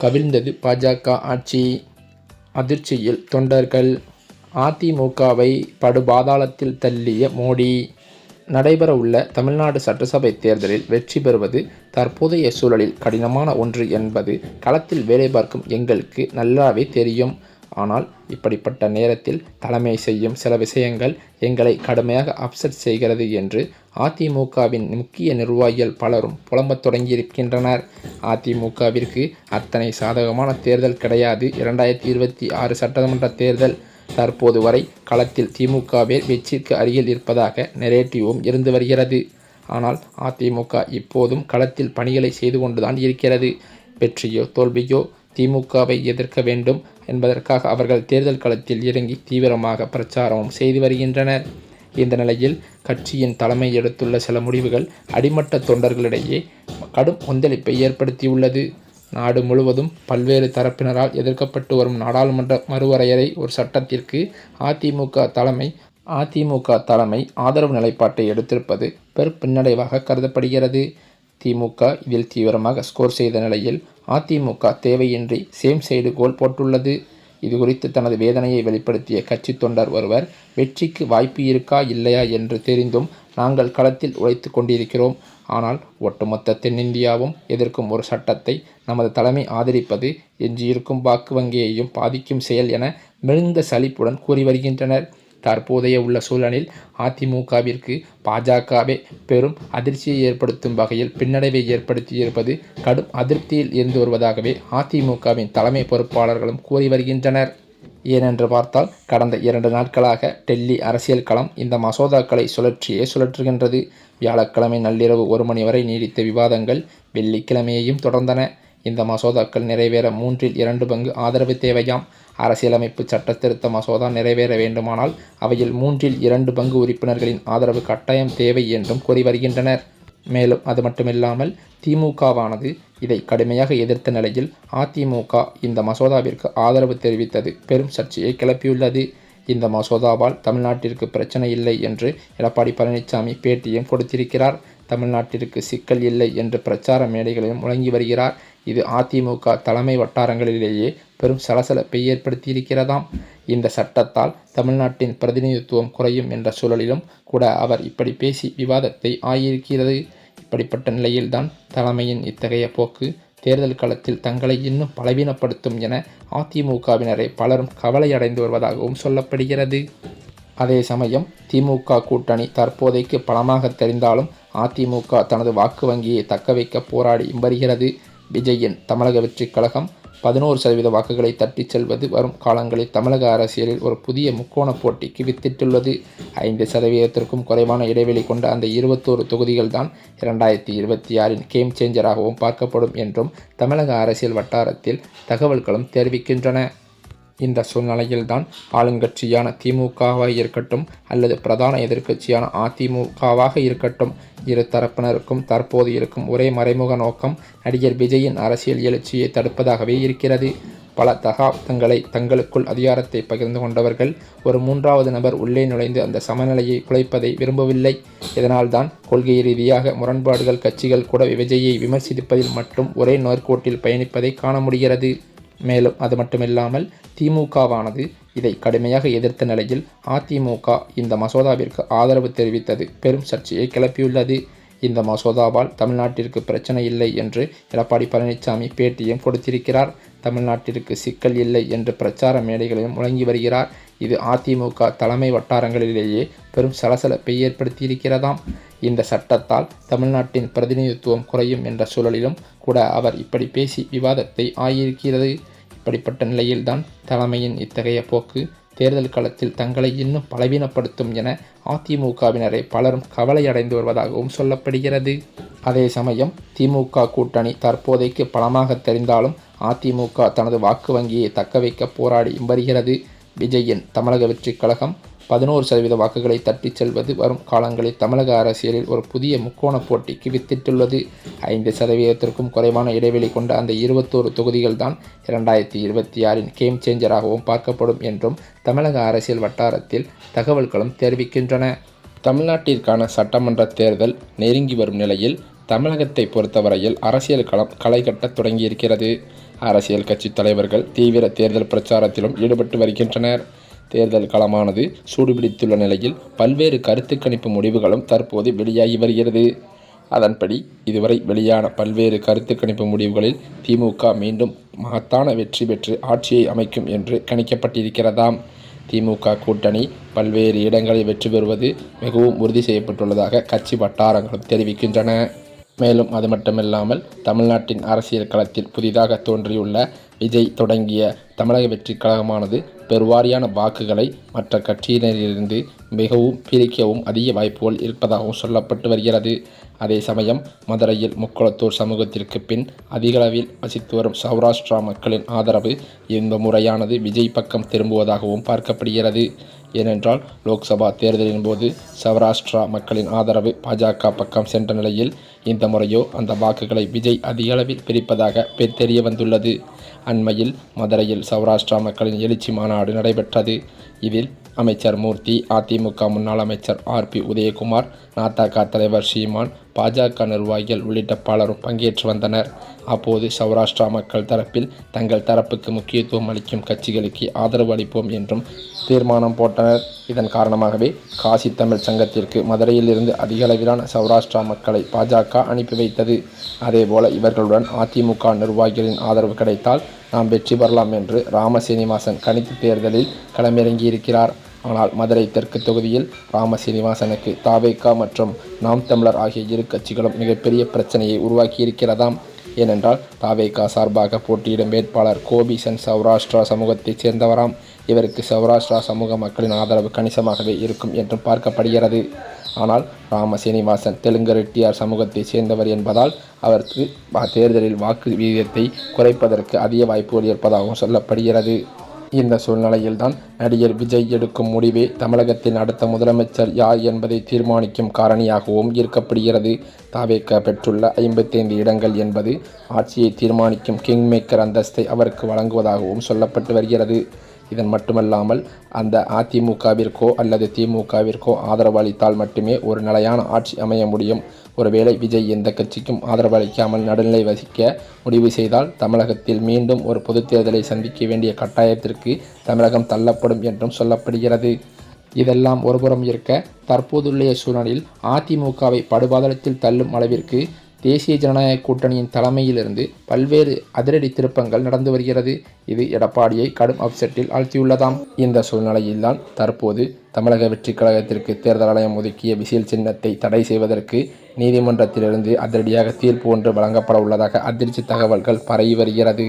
கவிழ்ந்தது பாஜக ஆட்சி. அதிர்ச்சியில் தொண்டர்கள். அதிமுகவை படுபாதாளத்தில் தள்ளிய மோடி. நடைபெறவுள்ள தமிழ்நாடு சட்டசபை தேர்தலில் வெற்றி பெறுவது தற்போதைய சூழலில் கடினமான ஒன்று என்பது களத்தில் வேலை பார்க்கும் எங்களுக்கு நல்லாவே தெரியும். ஆனால் இப்படிப்பட்ட நேரத்தில் தலைமை செய்யும் சில விஷயங்கள் எங்களை கடுமையாக அப்செட் செய்கிறது என்று அதிமுகவின் முக்கிய நிர்வாகிகள் பலரும் புலம்பத் தொடங்கியிருக்கின்றனர். அதிமுகவிற்கு அத்தனை சாதகமான தேர்தல் கிடையாது. 2026 சட்டமன்ற தேர்தல். தற்போது வரை களத்தில் திமுகவே வெற்றிக்கு அருகில் இருப்பதாக நெரேட்டிவும் இருந்து வருகிறது. ஆனால் அதிமுக இப்போதும் களத்தில் பணிகளை செய்து கொண்டுதான் இருக்கிறது. வெற்றியோ தோல்வியோ திமுகவை எதிர்க்க வேண்டும் என்பதற்காக அவர்கள் தேர்தல் களத்தில் இறங்கி தீவிரமாக பிரச்சாரமும் செய்து வருகின்றனர். இந்த நிலையில் கட்சியின் தலைமை எடுத்துள்ள சில முடிவுகள் அடிமட்ட தொண்டர்களிடையே கடும் கொந்தளிப்பை ஏற்படுத்தியுள்ளது. நாடு முழுவதும் பல்வேறு தரப்பினரால் எதிர்க்கப்பட்டு வரும் நாடாளுமன்ற மறுவரையறை ஒரு சட்டத்திற்கு அதிமுக தலைமை ஆதரவு நிலைப்பாட்டை எடுத்திருப்பது பெரும் பின்னடைவாக கருதப்படுகிறது. திமுக இதில் தீவிரமாக ஸ்கோர் செய்த நிலையில் அதிமுக தேவையின்றி சேம் சைடு கோல் போட்டுள்ளது. இதுகுறித்து தனது வேதனையை வெளிப்படுத்திய கட்சி தொண்டர் ஒருவர், வெற்றிக்கு வாய்ப்பு இருக்கா இல்லையா என்று தெரிந்தும் நாங்கள் களத்தில் உழைத்து கொண்டிருக்கிறோம். ஆனால் ஒட்டுமொத்த தென்னிந்தியாவும் எதிர்க்கும் ஒரு சட்டத்தை நமது தலைமை ஆதரிப்பது எஞ்சியிருக்கும் வாக்கு வங்கியையும் பாதிக்கும் செயல் என மிகுந்த சலிப்புடன் கூறி வருகின்றனர். தற்போதைய உள்ள சூழலில் அதிமுகவிற்கு பாஜகவே பெரும் அதிர்ச்சியை ஏற்படுத்தும் வகையில் பின்னடைவை ஏற்படுத்தியிருப்பது கடும் அதிருப்தியில் இருந்து வருவதாகவே அதிமுகவின் தலைமை பொறுப்பாளர்களும் கூறி வருகின்றனர். ஏனென்று பார்த்தால் கடந்த 2 நாட்களாக டெல்லி அரசியல் களம் இந்த மசோதாக்களை சுழற்றுகின்றது. வியாழக்கிழமை நள்ளிரவு 1 மணி வரை நீடித்த விவாதங்கள் வெள்ளிக்கிழமையையும் தொடர்ந்தன. இந்த மசோதாக்கள் நிறைவேற 3/2 பங்கு ஆதரவு தேவையாம். அரசியலமைப்பு சட்ட திருத்த மசோதா நிறைவேற வேண்டுமானால் அவையில் 3/2 பங்கு உறுப்பினர்களின் ஆதரவு கட்டாயம் தேவை என்றும் கூறி வருகின்றனர். மேலும் அது மட்டுமில்லாமல் திமுகவானது இதை கடுமையாக எதிர்த்த நிலையில் அதிமுக இந்த மசோதாவிற்கு ஆதரவு தெரிவித்தது பெரும் சர்ச்சையை கிளப்பியுள்ளது. இந்த மசோதாவால் தமிழ்நாட்டிற்கு பிரச்சனை இல்லை என்று எடப்பாடி பழனிசாமி பேட்டியும் கொடுத்திருக்கிறார். தமிழ்நாட்டிற்கு சிக்கல் இல்லை என்று பிரச்சார மேடைகளிலும் முழங்கி வருகிறார். இது அதிமுக தலைமை வட்டாரங்களிலேயே பெரும் சலசலப்பை ஏற்படுத்தியிருக்கிறதாம். இந்த சட்டத்தால் தமிழ்நாட்டின் பிரதிநிதித்துவம் குறையும் என்ற சூழலிலும் கூட அவர் இப்படி பேசி விவாதத்தை ஆகியிருக்கிறது. இப்படிப்பட்ட நிலையில்தான் தலைமையின் இத்தகைய போக்கு தேர்தல் களத்தில் தங்களை இன்னும் பலவீனப்படுத்தும் என அதிமுகவினரை பலரும் கவலையடைந்து வருவதாகவும் சொல்லப்படுகிறது. அதே சமயம் திமுக கூட்டணி தற்போதைக்கு பலமாக தெரிந்தாலும் அதிமுக தனது வாக்கு வங்கியை தக்க வைக்க போராடி வருகிறது. விஜயின் தமிழக வெற்றிக் கழகம் 11% வாக்குகளை தட்டிச் செல்வது வரும் காலங்களில் தமிழக அரசியலில் ஒரு புதிய முக்கோண போட்டிக்கு வித்திட்டுள்ளது. 5%க்கும் குறைவான இடைவெளி கொண்ட அந்த 21 தொகுதிகள் தான் 2026 கேம் சேஞ்சராகவும் பார்க்கப்படும் என்றும் தமிழக அரசியல் வட்டாரத்தில் தகவல்களும் தெரிவிக்கின்றன. இந்த சூழ்நிலையில்தான் ஆளுங்கட்சியான திமுகவாக இருக்கட்டும் அல்லது பிரதான எதிர்க்கட்சியான அதிமுகவாக இருக்கட்டும், இரு தரப்பினருக்கும் தற்போது இருக்கும் ஒரே மறைமுக நோக்கம் நடிகர் விஜயின் அரசியல் எழுச்சியை தடுப்பதாகவே இருக்கிறது. பல தகாப்தங்களை தங்களுக்குள் அதிகாரத்தை பகிர்ந்து கொண்டவர்கள் ஒரு 3வது நபர் உள்ளே நுழைந்து அந்த சமநிலையை குலைப்பதை விரும்பவில்லை. இதனால்தான் கொள்கை ரீதியாக முரண்பாடுகள் கட்சிகள் கூட விஜயை விமர்சிப்பதில் மட்டும் ஒரே நேர்கோட்டில் பயணிப்பதை காண முடிகிறது. மேலும் அது மட்டுமில்லாமல் திமுகவானது இதை கடுமையாக எதிர்த்த நிலையில் அதிமுக இந்த மசோதாவிற்கு ஆதரவு தெரிவித்தது பெரும் சர்ச்சையை கிளப்பியுள்ளது. இந்த மசோதாவால் தமிழ்நாட்டிற்கு பிரச்சனை இல்லை என்று எடப்பாடி பழனிசாமி பேட்டியும் கொடுத்திருக்கிறார். தமிழ்நாட்டிற்கு சிக்கல் இல்லை என்று பிரச்சார மேடைகளிலும் முழங்கி வருகிறார். இது அதிமுக தலைமை வட்டாரங்களிலேயே பெரும் சலசலப்பை ஏற்படுத்தியிருக்கிறதாம். இந்த சட்டத்தால் தமிழ்நாட்டின் பிரதிநிதித்துவம் குறையும் என்ற சூழலிலும் கூட அவர் இப்படி பேசி விவாதத்தை ஆகியிருக்கிறது. இப்படிப்பட்ட நிலையில்தான் தலைமையின் இத்தகைய போக்கு தேர்தல் களத்தில் தங்களை இன்னும் பலவீனப்படுத்தும் என அதிமுகவினரை பலரும் கவலையடைந்து வருவதாகவும் சொல்லப்படுகிறது. அதே சமயம் திமுக கூட்டணி தற்போதைக்கு பலமாக தெரிந்தாலும் அதிமுக தனது வாக்கு வங்கியை தக்க வைக்க போராடி வருகிறது. விஜயின் தமிழக வெற்றிக் கழகம் 11% வாக்குகளை தட்டிச் செல்வது வரும் காலங்களில் தமிழக அரசியலில் ஒரு புதிய முக்கோண போட்டிக்கு வித்திட்டுள்ளது. 5%க்கும் குறைவான இடைவெளி கொண்ட அந்த 21 தொகுதிகள் தான் 2026 கேம் சேஞ்சராகவும் பார்க்கப்படும் என்றும் தமிழக அரசியல் வட்டாரத்தில் தகவல்களும் தெரிவிக்கின்றன. தமிழ்நாட்டிற்கான சட்டமன்ற தேர்தல் நெருங்கி வரும் நிலையில் தமிழகத்தை பொறுத்தவரையில் அரசியல் களம் களை கட்ட தொடங்கியிருக்கிறது. அரசியல் கட்சி தலைவர்கள் தீவிர தேர்தல் பிரச்சாரத்திலும் ஈடுபட்டு வருகின்றனர். தேர்தல் களமானது சூடுபிடித்துள்ள நிலையில் பல்வேறு கருத்து கணிப்பு முடிவுகளும் தற்போது வெளியாகி வருகிறது. அதன்படி இதுவரை வெளியான பல்வேறு கருத்து கணிப்பு முடிவுகளில் திமுக மீண்டும் மகத்தான வெற்றி பெற்று ஆட்சியை அமைக்கும் என்று கணிக்கப்பட்டிருக்கிறதாம். திமுக கூட்டணி பல்வேறு இடங்களில் வெற்றி பெறுவது மிகவும் உறுதி செய்யப்பட்டுள்ளதாக கட்சி வட்டாரங்களும் தெரிவிக்கின்றன. மேலும் அது மட்டுமில்லாமல் தமிழ்நாட்டின் அரசியல் களத்தில் புதிதாக தோன்றியுள்ள விஜய் தொடங்கிய தமிழக வெற்றி கழகமானது பெருவாரியான வாக்குகளை மற்ற கட்சியினரிலிருந்து மிகவும் பிரிக்கவும் அதிக வாய்ப்புகள் இருப்பதாகவும் சொல்லப்பட்டு வருகிறது. அதே சமயம் மதுரையில் முக்குளத்தூர் சமூகத்திற்கு பின் அதிகளவில் வசித்து வரும் சௌராஷ்டிரா மக்களின் ஆதரவு இந்த முறையானது விஜய் பக்கம் திரும்புவதாகவும் பார்க்கப்படுகிறது. ஏனென்றால் லோக்சபா தேர்தலின் போது சௌராஷ்டிரா மக்களின் ஆதரவு பாஜக பக்கம் சென்ற நிலையில் இந்த முறையோ அந்த வாக்குகளை விஜய் அதிகளவில் பிரிப்பதாக தெரிய வந்துள்ளது. அண்மையில் மதுரையில் சௌராஷ்டிரா மக்களின் எழுச்சி மாநாடு நடைபெற்றது. இதில் அமைச்சர் மூர்த்தி, அதிமுக முன்னாள் அமைச்சர் RP உதயகுமார், நாதக தலைவர் சீமான், பாஜக நிர்வாகிகள் உள்ளிட்ட பலரும் பங்கேற்று வந்தனர். அப்போது சௌராஷ்டிரா மக்கள் தரப்பில் தங்கள் தரப்புக்கு முக்கியத்துவம் அளிக்கும் கட்சிகளுக்கு ஆதரவு அளிப்போம் என்றும் தீர்மானம் போட்டனர். இதன் காரணமாகவே காசி தமிழ் சங்கத்திற்கு மதுரையிலிருந்து அதிகளவிலான சௌராஷ்டிரா மக்களை பாஜக அனுப்பி வைத்தது. அதேபோல இவர்களுடன் அதிமுக நிர்வாகிகளின் ஆதரவு கிடைத்தால் நாம் வெற்றி பெறலாம் என்று ராமசீனிவாசன் கணித்து தேர்தலில் களமிறங்கியிருக்கிறார். ஆனால் மதுரை தெற்கு தொகுதியில் ராமசீனிவாசனுக்கு தவேக மற்றும் நாம் தமிழர் ஆகிய இரு கட்சிகளும் மிகப்பெரிய பிரச்சனையை உருவாக்கியிருக்கிறதாம். ஏனென்றால் தவேக சார்பாக போட்டியிடும் வேட்பாளர் கோபிசன் சௌராஷ்டிரா சமூகத்தைச் சேர்ந்தவராம். இவருக்கு சௌராஷ்டிரா சமூக மக்களின் ஆதரவு கணிசமாகவே இருக்கும் என்றும் பார்க்கப்படுகிறது. ஆனால் ராமசீனிவாசன் தெலுங்கு ரெட்டியார் சமூகத்தைச் சேர்ந்தவர் என்பதால் அவருக்கு தேர்தலில் வாக்கு விகிதத்தை குறைப்பதற்கு அதிக வாய்ப்புகள் இருப்பதாகவும் சொல்லப்படுகிறது. இந்த சூழ்நிலையில்தான் நடிகர் விஜய் எடுக்கும் முடிவே தமிழகத்தின் அடுத்த முதலமைச்சர் யார் என்பதை தீர்மானிக்கும் காரணியாகவும் இருக்கப்படுகிறது. தவேக பெற்றுள்ள 55 இடங்கள் என்பது ஆட்சியை தீர்மானிக்கும் கிங் மேக்கர் அந்தஸ்தை அவருக்கு வழங்குவதாகவும் சொல்லப்பட்டு வருகிறது. இதன் மட்டுமல்லாமல் அந்த அதிமுகவிற்கோ அல்லது திமுகவிற்கோ ஆதரவு அளித்தால் மட்டுமே ஒரு நிலையான ஆட்சி அமைய முடியும். ஒருவேளை விஜய் எந்த கட்சிக்கும் ஆதரவு அளிக்காமல் நடுநிலை வகிக்க முடிவு செய்தால் தமிழகத்தில் மீண்டும் ஒரு பொதுத் தேர்தலை சந்திக்க வேண்டிய கட்டாயத்திற்கு தமிழகம் தள்ளப்படும் என்றும் சொல்லப்படுகிறது. இதெல்லாம் ஒருபுறம் இருக்க, தற்போதுள்ள சூழலில் அதிமுகவை படுபாதளத்தில் தள்ளும் அளவிற்கு தேசிய ஜனநாயக கூட்டணியின் தலைமையிலிருந்து பல்வேறு அதிரடி திருப்பங்கள் நடந்து வருகிறது. இது எடப்பாடியை கடும் அப்செட்டில் ஆழ்த்தியுள்ளதாம். இந்த சூழ்நிலையில்தான் தற்போது தமிழக வெற்றி கழகத்திற்கு தேர்தல் ஆணையம் ஒதுக்கிய விசில் சின்னத்தை தடை செய்வதற்கு நீதிமன்றத்திலிருந்து அதிரடியாக தீர்ப்பு ஒன்று வழங்கப்பட உள்ளதாக அதிர்ச்சி தகவல்கள் பரவி வருகிறது.